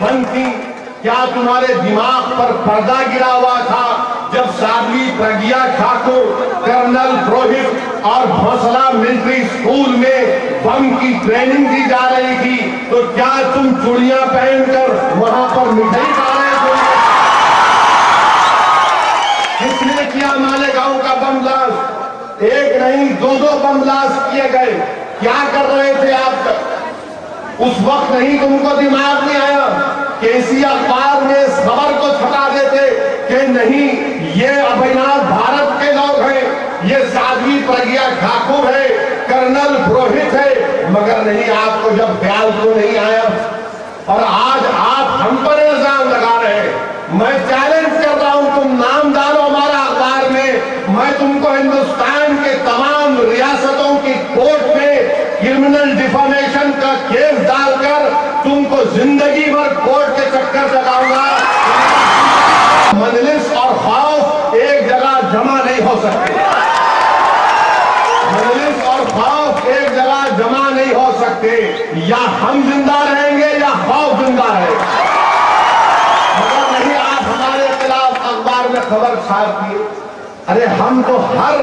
बंद थी? क्या तुम्हारे दिमाग पर पर्दा गिरा हुआ था जब साध्वी प्रज्ञा ठाकुर, कर्नल पुरोहित और भोसला मिलिट्री स्कूल में बम की ट्रेनिंग दी जा रही थी? तो क्या तुम चूड़ियां पहनकर वहां पर मिठाई खा रहे थे? किसने किया मालेगांव का बम ब्लास्ट? एक नहीं, दो बम ब्लास्ट किए गए। क्या कर रहे थे आप? उस वक्त नहीं तुमको दिमाग में आया कि इसी अखबार में इस खबर को छपा देते कि नहीं, ये अभिनव भारत के लोग हैं, ये साध्वी प्रज्ञा ठाकुर है, कर्नल पुरोहित है। मगर नहीं, आपको जब ख्याल तो नहीं आया और आज आप हम पर इल्जाम लगा रहे हैं। मैं चैलेंज कर रहा हूं, तुम नाम डालो हमारा अखबार में, मैं तुमको हिंदुस्तान के तमाम रियासतों की कोर्ट में क्रिमिनल डिफॉर्मेशन का केस डालकर तुमको जिंदगी भर कोर्ट के चक्कर लगाऊंगा। मजलिस और खौफ एक जगह जमा नहीं हो सकते। मजलिस और खौफ एक जगह जमा नहीं हो सकते। या हम जिंदा रहेंगे या खौफ जिंदा रहेगा। मगर नहीं, आप हमारे खिलाफ अखबार में खबर छाप दिए। अरे हम तो हर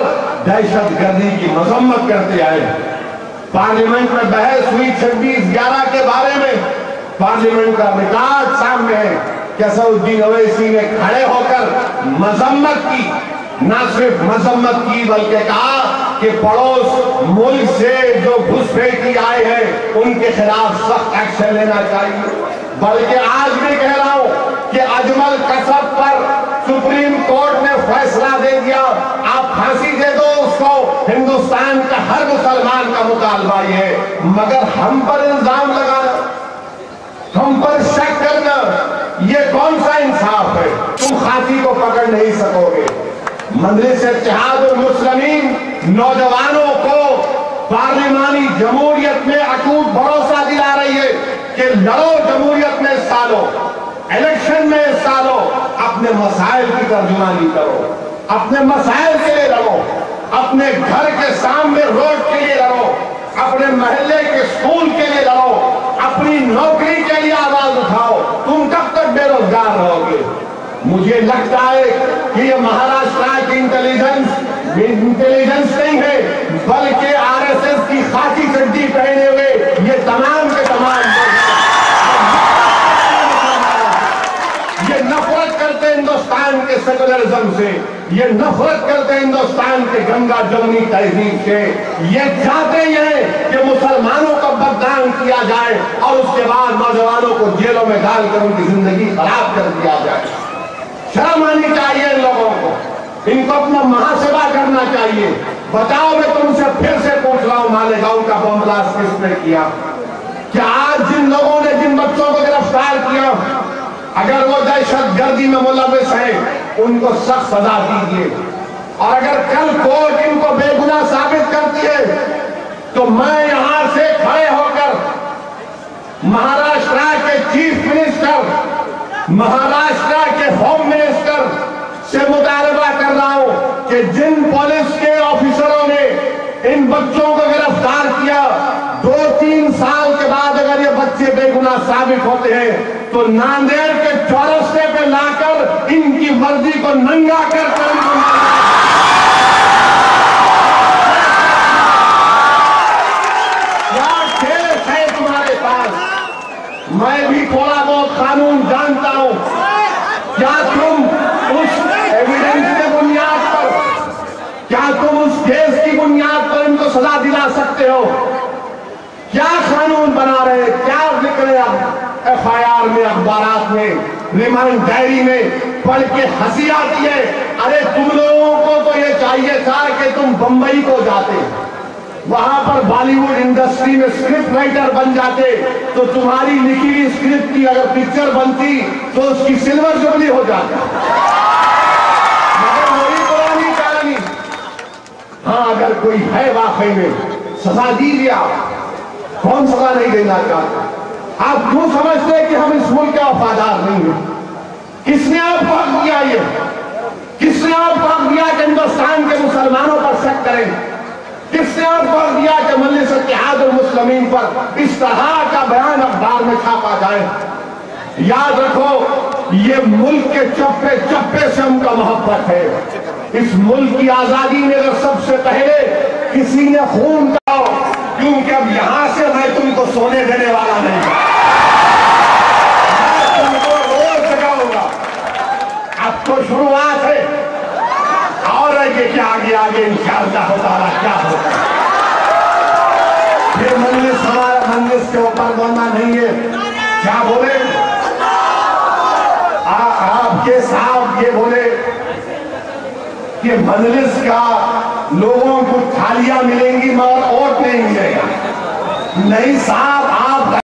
दहशतगर्दी की मजम्मत करते आए। पार्लियामेंट में बहस हुई 26/11 के बारे में। पार्लियामेंट का रिकॉर्ड सामने है कि असदुद्दीन ओवैसी ने खड़े होकर मजम्मत की। न सिर्फ मजम्मत की बल्कि कहा कि पड़ोस मुल्क से जो घुसपैठी आए हैं उनके खिलाफ सख्त एक्शन लेना चाहिए। बल्कि आज भी कह रहा हूं कि अजमल कसब पर सुप्रीम कोर्ट ने फैसला दे दिया, आप फांसी दे दो उसको। हिंदुस्तान का हर मुसलमान का मुतालबा ये है। मगर हम पर इल्जाम लगाना, हम पर शक करना, ये कौन सा इंसाफ है? तुम खाती को पकड़ नहीं सकोगे। मजलिस इत्तेहादुल मुस्लिमीन नौजवानों को पार्लिमानी जमहूरियत में अटूट भरोसा दिला रही है कि लड़ो जमहूरियत में हिस्सा लो, इलेक्शन में हिस्सा लो, अपने मसाइल की तर्जुमानी करो, अपने मसाइल के लिए लड़ो, अपने घर के सामने रोड के लिए लड़ो, अपने महल्ले के स्कूल के लिए लड़ो, अपनी नौकरी के लिए आवाज उठाओ। तुम कब तक बेरोजगार रहोगे? मुझे लगता है कि ये महाराष्ट्र की इंटेलिजेंस नहीं है, बल्कि आरएसएस की खाकी चड्डी पहने हुए ये तमाम के तमाम ये नफरत करते हिंदुस्तान के सेकुलरिज्म से, ये नफरत करते हिंदुस्तान के गंगा जमुनी तहजीब से। ये चाहते हैं कि मुसलमानों को बदनाम किया जाए और उसके बाद नौजवानों को जेलों में डालकर उनकी जिंदगी खराब कर दिया जाए। शर्म आनी चाहिए इन लोगों को, इनको अपना महासेवा करना चाहिए। बताओ, मैं तुमसे फिर से पूछ रहा हूं, मालेगांव का बम ब्लास्ट किसने किया? क्या आज जिन लोगों ने जिन बच्चों को गिरफ्तार किया, अगर वो दहशतगर्दी में मुलविस हैं, उनको सख्त सजा दीजिए। और अगर कल कोर्ट इनको बेगुनाह साबित करती है तो मैं यहां से खड़े होकर महाराष्ट्र के चीफ मिनिस्टर, महाराष्ट्र के होम मिनिस्टर से मुतालबा कर रहा हूं कि जिन पुलिस के ऑफिसरों ने इन बच्चों को गिरफ्तार किया, 2-3 साल के बाद अगर ये बच्चे बेगुनाह साबित होते हैं तो नांदेड़ के चौरस्ते पे लाकर इनकी मर्जी को नंगा कर क्या केस है तुम्हारे पास? मैं भी थोड़ा बहुत कानून जानता हूं। क्या तुम उस एविडेंस के बुनियाद पर, क्या तुम उस केस की बुनियाद पर इनको सजा दिला सकते हो? क्या कानून बना रहे, क्या लिख रहे एफआईआर में, अखबारात में, रिमांड डायरी में? पढ़ के हंसी आती है। अरे तुम लोगों को तो ये चाहिए था कि तुम बंबई को जाते, वहां पर बॉलीवुड इंडस्ट्री में स्क्रिप्ट राइटर बन जाते, तो तुम्हारी लिखी हुई स्क्रिप्ट की अगर पिक्चर बनती तो उसकी सिल्वर जुबली हो जाती। मगर वही पुरानी कहानी। हाँ, अगर कोई है वाकई में, सजा दीजिए। आप कौन सजा नहीं देना चाहता? आप क्यों समझते हैं कि हम इस मुल्क के वफादार नहीं हैं? किसने आपको हक दिया? ये किसने आपको हक दिया कि हिंदुस्तान के मुसलमानों पर शक करें? किसने आपको हक दिया कि मजलिस इत्तेहादुल मुस्लिमीन पर इस तरह का बयान अखबार में छापा जाए? याद रखो, ये मुल्क के चप्पे चप्पे से उनका मोहब्बत है। इस मुल्क की आजादी में अगर सबसे पहले किसी ने खून का, क्योंकि अब यहां से मैं तुमको सोने देने वाला नहीं, मैं तुमको रोज जगाऊंगा। अब तो शुरुआत है, और है कि आगे आगे इंशाअल्लाह ताला क्या होता है। फिर मजलिस हमारा मजलिस के ऊपर बोलना नहीं है, क्या बोले आपके साहब, ये बोले कि मजलिस का लोगों को थालियां मिलेंगी मगर वोट नहीं मिलेगा। नहीं साहब,